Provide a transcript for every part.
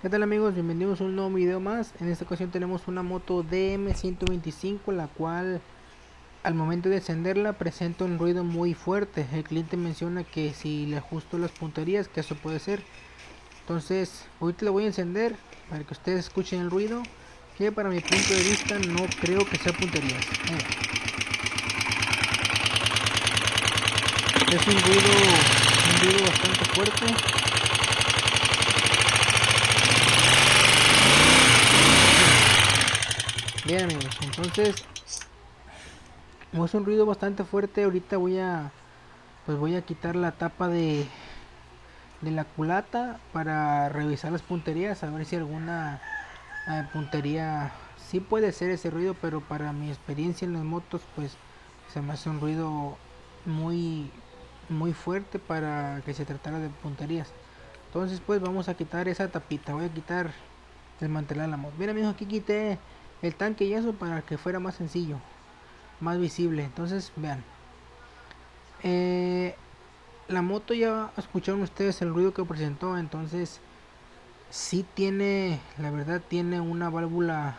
¿Qué tal amigos? Bienvenidos a un nuevo video más. En esta ocasión tenemos una moto DM125, la cual al momento de encenderla presenta un ruido muy fuerte. El cliente menciona que si le ajusto las punterías, que eso puede ser. Entonces ahorita la voy a encender para que ustedes escuchen el ruido, que para mi punto de vista no creo que sea punterías. Es un ruido bastante fuerte. Bien amigos, entonces es un ruido bastante fuerte. Ahorita voy a quitar la tapa de la culata para revisar las punterías, a ver si alguna puntería sí puede ser ese ruido, pero para mi experiencia en las motos pues se me hace un ruido muy muy fuerte para que se tratara de punterías. Entonces pues vamos a quitar esa tapita, voy a quitar, desmantelar la moto. Bien amigos, aquí quité el tanque y eso para que fuera más sencillo, más visible. Entonces vean, eh, la moto ya escucharon ustedes el ruido que presentó. Entonces sí tiene, la verdad tiene una válvula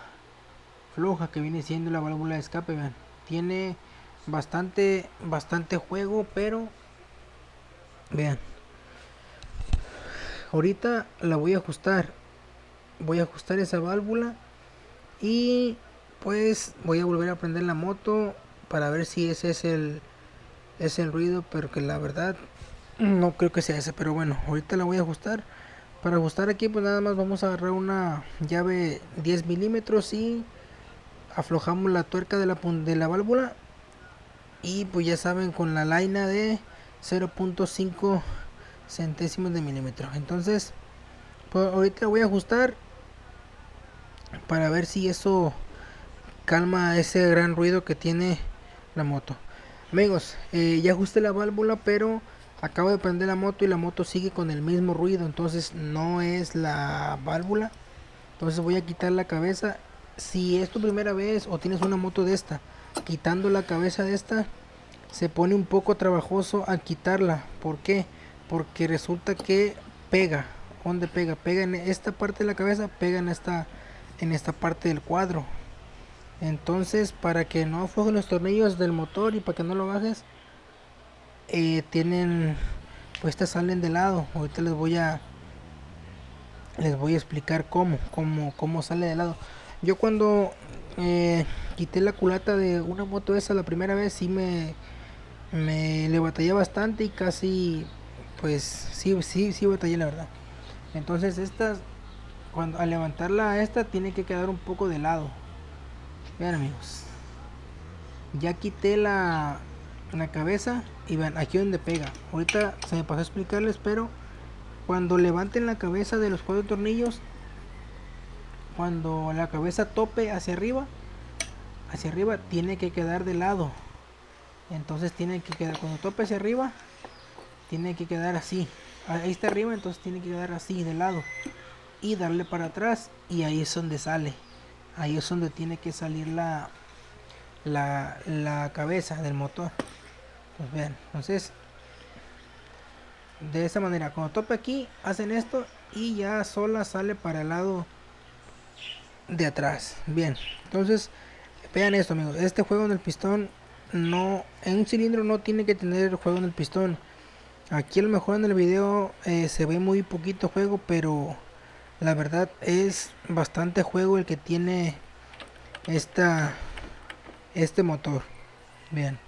floja que viene siendo la válvula de escape. Vean, tiene bastante juego, pero vean, ahorita la voy a ajustar esa válvula y pues voy a volver a prender la moto para ver si ese es el ruido, pero que la verdad no creo que sea ese. Pero bueno, ahorita la voy a ajustar. Para ajustar aquí pues nada más vamos a agarrar una llave 10 milímetros y aflojamos la tuerca de la válvula, y pues ya saben, con la laina de 0.5 centésimos de milímetro. Entonces pues ahorita voy a ajustar para ver si eso calma ese gran ruido que tiene la moto. Amigos, ya ajusté la válvula, pero acabo de prender la moto y la moto sigue con el mismo ruido. Entonces no es la válvula. Entonces voy a quitar la cabeza. Si es tu primera vez o tienes una moto de esta, quitando la cabeza de esta se pone un poco trabajoso al quitarla. ¿Por qué? Porque resulta que pega. ¿Dónde pega? Pega en esta parte de la cabeza, pega en esta parte del cuadro. Entonces, para que no aflojen los tornillos del motor y para que no lo bajes, tienen, pues estas salen de lado. Ahorita les voy a explicar cómo sale de lado. Yo cuando quité la culata de una moto esa la primera vez, sí me le batallé bastante y casi, pues sí batallé la verdad. Entonces estas, cuando al levantarla a esta tiene que quedar un poco de lado. Vean amigos, ya quité la cabeza y vean aquí donde pega. Ahorita se me pasó a explicarles, pero cuando levanten la cabeza de los cuatro tornillos, cuando la cabeza tope hacia arriba tiene que quedar de lado. Entonces tiene que quedar, cuando tope hacia arriba tiene que quedar así. Ahí está arriba, entonces tiene que quedar así de lado y darle para atrás, y ahí es donde sale. Ahí es donde tiene que salir la cabeza del motor. Pues vean, entonces de esa manera, cuando tope aquí hacen esto y ya sola sale para el lado de atrás. Bien, entonces vean esto amigos, este juego en el pistón no, en un cilindro no tiene que tener juego en el pistón. Aquí a lo mejor en el video se ve muy poquito juego, pero la verdad es bastante juego el que tiene esta, este motor. Vean,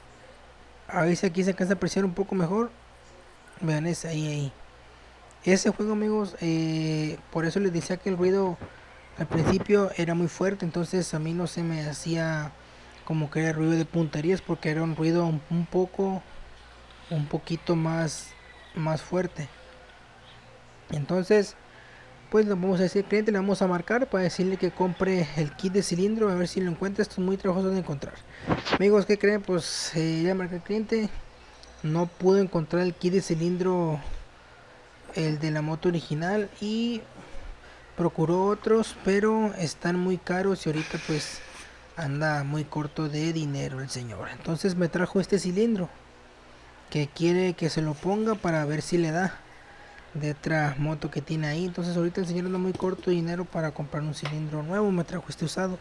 a ver si aquí se alcanza a apreciar un poco mejor. Vean, es ahí. Ese juego amigos, por eso les decía que el ruido al principio era muy fuerte. Entonces a mí no se me hacía como que era ruido de punterías, porque era un ruido un poquito más fuerte. Entonces pues le vamos a decir al cliente, le vamos a marcar para decirle que compre el kit de cilindro, a ver si lo encuentra. Esto es muy trabajoso de encontrar. Amigos, ¿qué creen? Pues ya marqué al cliente, no pudo encontrar el kit de cilindro, el de la moto original, y procuró otros, pero están muy caros y ahorita pues anda muy corto de dinero el señor. Entonces me trajo este cilindro que quiere que se lo ponga para ver si le da. de otra moto que tiene ahí. Entonces ahorita el señor anda muy corto de dinero para comprar un cilindro nuevo. Me trajo este usado.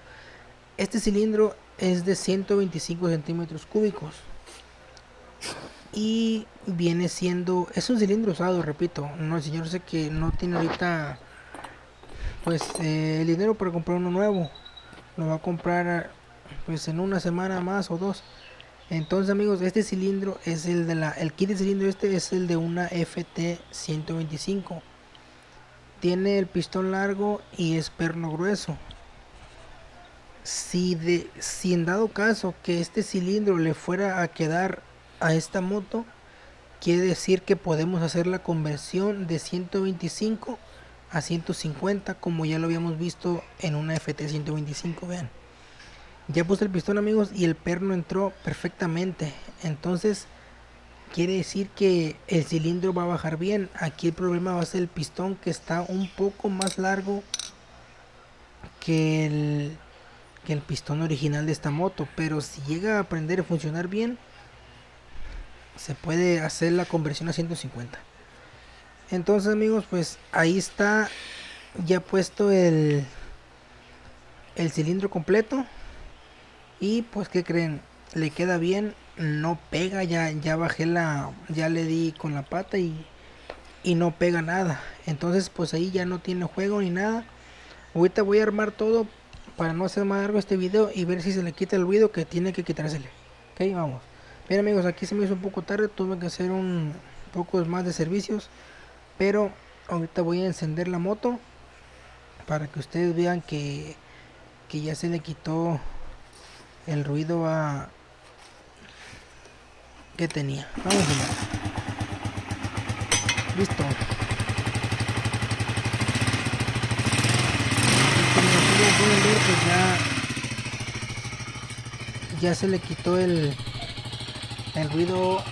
Este cilindro es de 125 centímetros cúbicos y viene siendo, es un cilindro usado, repito. No, el señor sé que no tiene ahorita pues el dinero para comprar uno nuevo. Lo va a comprar pues en una semana más o dos. Entonces amigos, este cilindro es el kit de cilindro, este es el de una FT 125. Tiene el pistón largo y es perno grueso. Si en dado caso que este cilindro le fuera a quedar a esta moto, quiere decir que podemos hacer la conversión de 125 a 150, como ya lo habíamos visto en una FT 125. Vean, ya puse el pistón amigos y el perno entró perfectamente. Entonces quiere decir que el cilindro va a bajar bien. Aquí el problema va a ser el pistón, que está un poco más largo que el pistón original de esta moto. Pero si llega a aprender a funcionar bien, se puede hacer la conversión a 150. Entonces amigos, pues ahí está ya puesto el cilindro completo. Y pues que creen, le queda bien, no pega. Ya bajé ya le di con la pata y no pega nada. Entonces pues ahí ya no tiene juego ni nada. Ahorita voy a armar todo para no hacer más largo este video y ver si se le quita el ruido que tiene que quitársele. Ok, vamos. Bien amigos, aquí se me hizo un poco tarde, tuve que hacer un poco más de servicios, pero ahorita voy a encender la moto para que ustedes vean que ya se le quitó el ruido que tenía. Vamos a ver. Listo. Como pueden ver, pues ya se le quitó el ruido.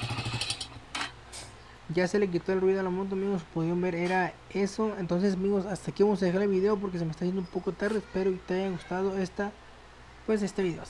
Ya se le quitó el ruido a la moto, amigos. Pudieron ver, era eso. Entonces amigos, hasta aquí vamos a dejar el video porque se me está haciendo un poco tarde. Espero que te haya gustado este video.